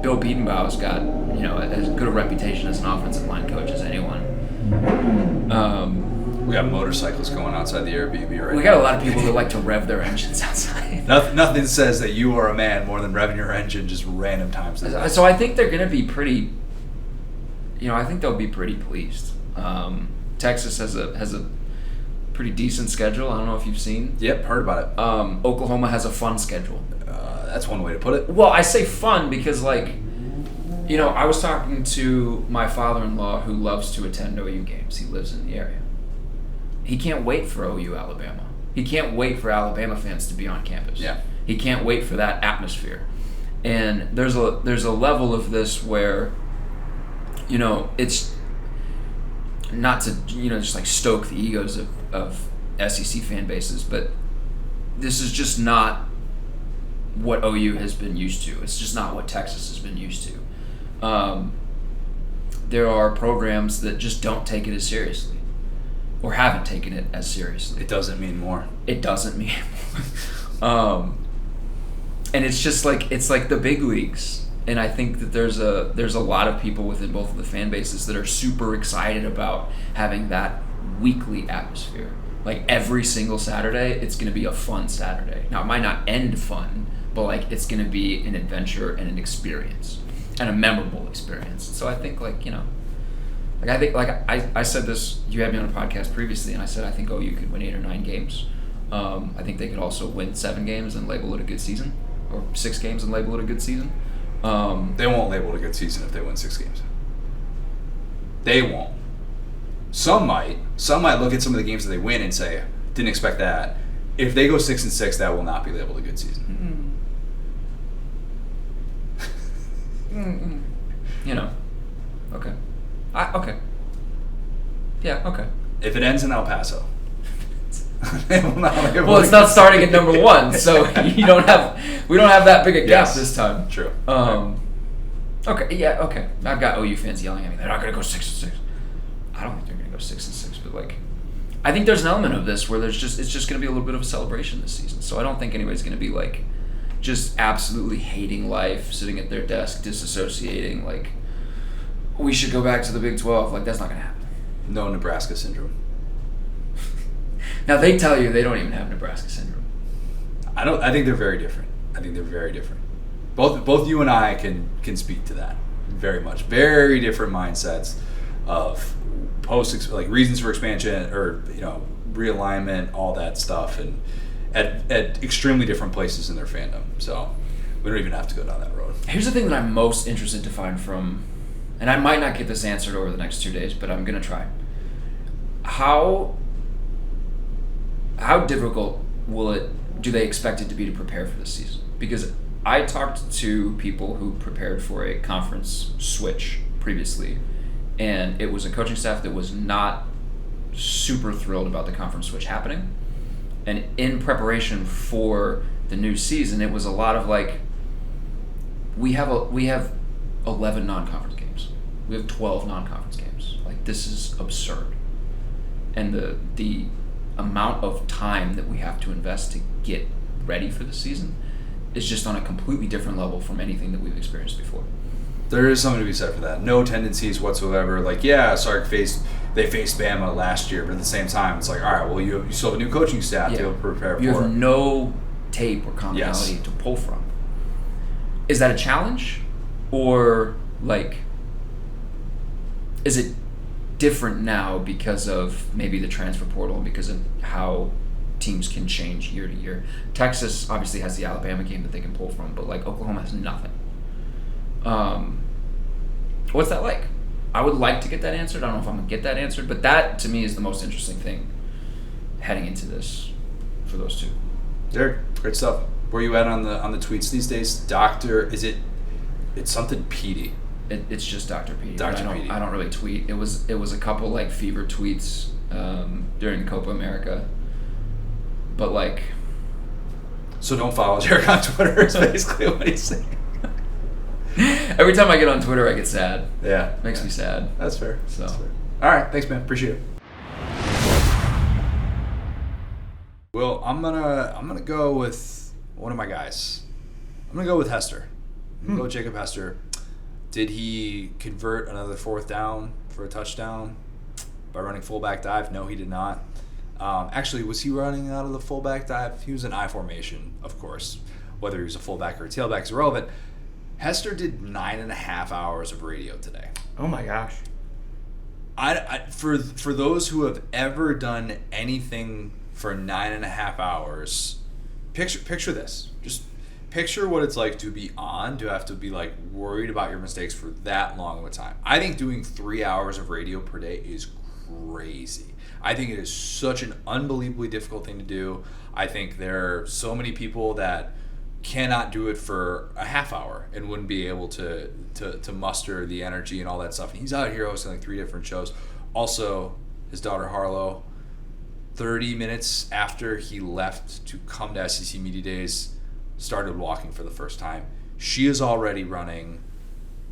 Bill Biedenbau's got, as good a reputation as an offensive line coach as anyone. We got motorcycles going outside the Airbnb right now. We got a lot of people that like to rev their engines outside. Nothing says that you are a man more than revving your engine just random times. So I think they're going to be pretty, I think they'll be pretty pleased. Texas has a pretty decent schedule. I don't know if you've seen. Yep, heard about it. Oklahoma has a fun schedule. That's one way to put it. Well, I say fun because, like, I was talking to my father-in-law who loves to attend OU games. He lives in the area. He can't wait for OU Alabama. He can't wait for Alabama fans to be on campus. Yeah. He can't wait for that atmosphere. And there's a level of this where, it's not to, just like stoke the egos of SEC fan bases, but this is just not what OU has been used to. It's just not what Texas has been used to. There are programs that just don't take it as seriously or haven't taken it as seriously. It doesn't mean more. It doesn't mean more. And it's just like, it's like the big leagues. And I think that there's a lot of people within both of the fan bases that are super excited about having that weekly atmosphere. Like every single Saturday, it's going to be a fun Saturday. Now, it might not end fun, but like it's going to be an adventure and an experience and a memorable experience. So I think I said this, you had me on a podcast previously, and I said I think OU could win 8 or 9 games. I think they could also win 7 games and label it a good season, or 6 games and label it a good season. They won't label it a good season if they win 6 games. They won't. Some might. Some might look at some of the games that they win and say, didn't expect that. If they go 6-6, that will not be labeled a good season. You know. Okay. Okay. Yeah, okay. If it ends in El Paso. They will not label Well, it's not starting at number 1, so we don't have that big a gap this time. True. Okay, yeah, okay. I've got OU fans yelling at me. They're not going to go 6-6. I don't think they're going to go 6-6, but like, I think there's an element of this where it's just going to be a little bit of a celebration this season. So I don't think anybody's going to be like, just absolutely hating life, sitting at their desk, disassociating. Like, we should go back to the Big 12. Like, that's not going to happen. No Nebraska syndrome. Now they tell you they don't even have Nebraska syndrome. I think they're very different. Both you and I can speak to that very much. Very different mindsets of reasons for expansion or realignment, all that stuff, and at extremely different places in their fandom. So we don't even have to go down that road. Here's the thing that I'm most interested to find from, and I might not get this answered over the next 2 days, but I'm gonna try. How difficult do they expect it to be to prepare for this season? Because I talked to people who prepared for a conference switch previously, and it was a coaching staff that was not super thrilled about the conference switch happening. And in preparation for the new season, it was a lot of like, we have 11 non-conference games. We have 12 non-conference games. Like, this is absurd. And the amount of time that we have to invest to get ready for the season is just on a completely different level from anything that we've experienced before. There is something to be said for that. No tendencies whatsoever. Like, yeah, Sark faced Bama last year, but at the same time, it's like, all right, well, you still have a new coaching staff to prepare for. You have no tape or commonality to pull from. Is that a challenge, or like, is it different now because of maybe the transfer portal and because of how teams can change year to year? Texas obviously has the Alabama game that they can pull from, but like Oklahoma has nothing. What's that like? I would like to get that answered. I don't know if I'm gonna get that answered, but that to me is the most interesting thing heading into this for those two. Derek, great stuff. Where are you at on the tweets these days? It's something Petey. It's just Dr. Petey. Dr. Petey. I don't really tweet. It was a couple like fever tweets during Copa America, but like. So don't follow Derek on Twitter. Is basically what he's saying. Every time I get on Twitter, I get sad. Yeah, makes me sad. That's fair. So, That's fair. All right, thanks, man. Appreciate it. Well, I'm gonna go with one of my guys. I'm gonna go with Hester. I'm gonna go with Jacob Hester. Did he convert another fourth down for a touchdown by running fullback dive? No, he did not. Actually, was he running out of the fullback dive? He was in I formation, of course. Whether he was a fullback or a tailback is irrelevant. Hester did 9.5 hours of radio today. Oh my gosh. For those who have ever done anything for 9.5 hours, picture this. Just picture what it's like to be on, to have to be like worried about your mistakes for that long of a time. I think doing 3 hours of radio per day is crazy. I think it is such an unbelievably difficult thing to do. I think there are so many people that cannot do it for a half hour and wouldn't be able to muster the energy and all that stuff. And he's out here hosting like 3 different shows. Also, his daughter Harlow, 30 minutes after he left to come to SEC Media Days, started walking for the first time. She is already running.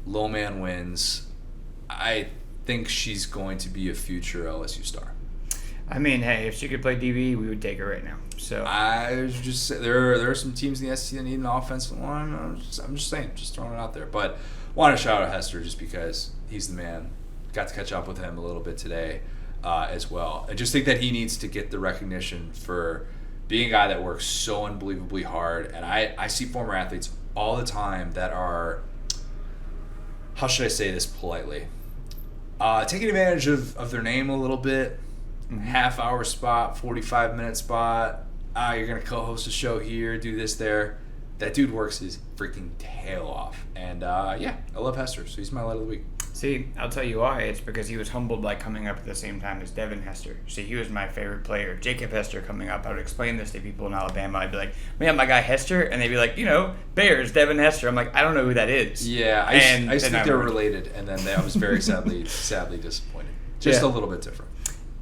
Low man wins. I think she's going to be a future LSU star. I mean, hey, if she could play DB, we would take her right now. So I was just there are some teams in the SEC that need an offensive line. I'm just saying, just throwing it out there. But want to shout out Hester just because he's the man. Got to catch up with him a little bit today as well. I just think that he needs to get the recognition for being a guy that works so unbelievably hard. And I see former athletes all the time that are, how should I say this politely, taking advantage of their name a little bit. Half-hour spot, 45-minute spot. You're going to co-host a show here, do this there. That dude works his freaking tail off. And, I love Hester, so he's my light of the week. See, I'll tell you why. It's because he was humbled by coming up at the same time as Devin Hester. See, he was my favorite player. Jacob Hester coming up. I would explain this to people in Alabama. I'd be like, man, my guy Hester. And they'd be like, Bears, Devin Hester. I'm like, I don't know who that is. Yeah, I used to think they were related. And then I was very sadly disappointed. Just a little bit different.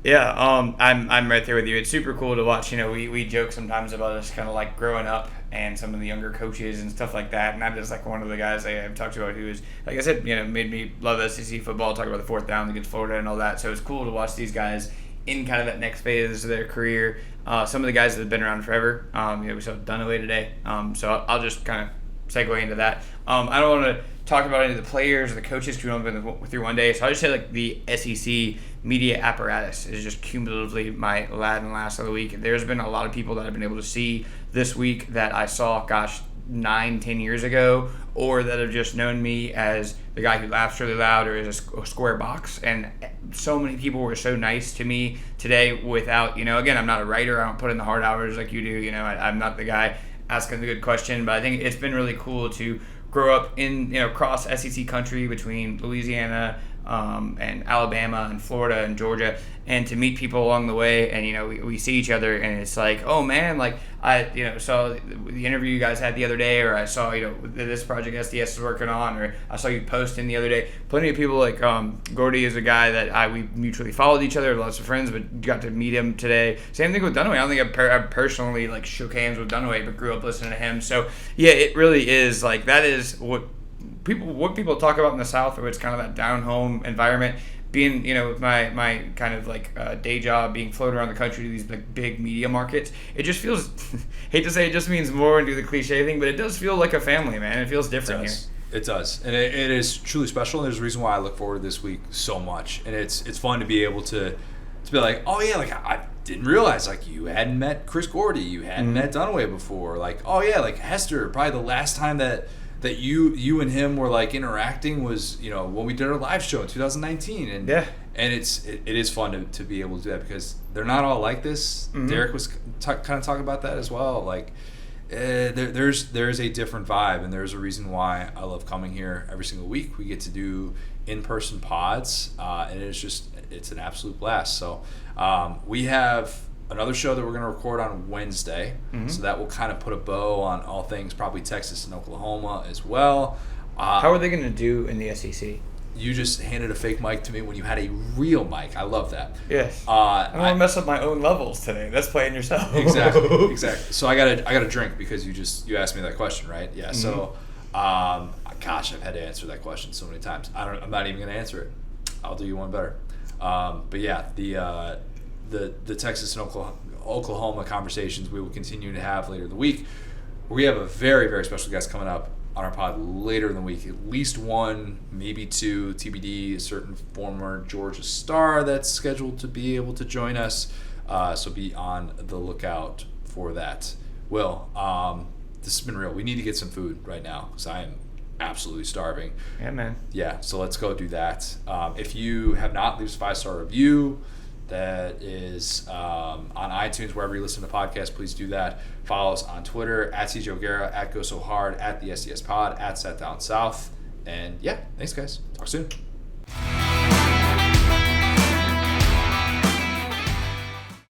Yeah, I'm right there with you. It's super cool to watch. We joke sometimes about us kind of like growing up and some of the younger coaches and stuff like that. And I'm just like one of the guys I've talked about who is, like I said, made me love SEC football, talk about the fourth down against Florida and all that. So it's cool to watch these guys in kind of that next phase of their career. Some of the guys that have been around forever. We saw Dunaway today. So I'll just kind of segue into that. I don't want to talk about any of the players or the coaches because we've only been through one day. So I'll just say like the SEC media apparatus is just cumulatively my last of the week. There's been a lot of people that I've been able to see this week that I saw, 9-10 years ago, or that have just known me as the guy who laughs really loud or is a square box. And so many people were so nice to me today without, again, I'm not a writer. I don't put in the hard hours like you do. I'm not the guy asking the good question, but I think it's been really cool to grow up in, across SEC country between Louisiana and Alabama and Florida and Georgia, and to meet people along the way. And we see each other and it's like, oh man, like I saw the interview you guys had the other day, or I saw this project SDS is working on, or I saw you posting the other day. Plenty of people like Gordy is a guy that we mutually followed each other, lots of friends, but got to meet him today. Same thing with Dunaway. I don't think I've personally like shook hands with Dunaway, but grew up listening to him. So yeah, it really is like that is what people talk about in the South, where it's kind of that down home environment. Being, with my kind of like day job, being floated around the country to these like big media markets, it just feels, hate to say it just means more and do the cliche thing, but it does feel like a family, man. It feels different here. It does. And it is truly special. And there's a reason why I look forward to this week so much. And it's fun to be able to be like, oh yeah, like I didn't realize like you hadn't met Chris Gordy, you hadn't met Dunaway before. Like, oh yeah, like Hester, probably the last time that you and him were like interacting was when we did our live show in 2019, and it is fun to be able to do that because they're not all like this. Derek was kind of talking about that as well. Like there's a different vibe, and there's a reason why I love coming here every single week. We get to do in-person pods, and it's an absolute blast. So we have another show that we're going to record on Wednesday, so that will kind of put a bow on all things probably Texas and Oklahoma as well. How are they going to do in the SEC? You just handed a fake mic to me when you had a real mic. I love that. Yes. I don't want to mess up my own levels today. That's playing yourself. Exactly. So I got a drink because you asked me that question, right? Yeah. So, gosh, I've had to answer that question so many times. I'm not even going to answer it. I'll do you one better. But yeah, the Texas and Oklahoma conversations we will continue to have later in the week. We have a very, very special guest coming up on our pod later in the week. At least one, maybe two, TBD, a certain former Georgia star that's scheduled to be able to join us. So be on the lookout for that. Will, this has been real. We need to get some food right now because I am absolutely starving. Yeah, man. Yeah, so let's go do that. If you have not, leave us a 5-star review. That is on iTunes, wherever you listen to podcasts, please do that. Follow us on Twitter, at CJ O'Gara, at Go So Hard, at the SDS Pod, at Set Down South. And yeah, thanks guys. Talk soon.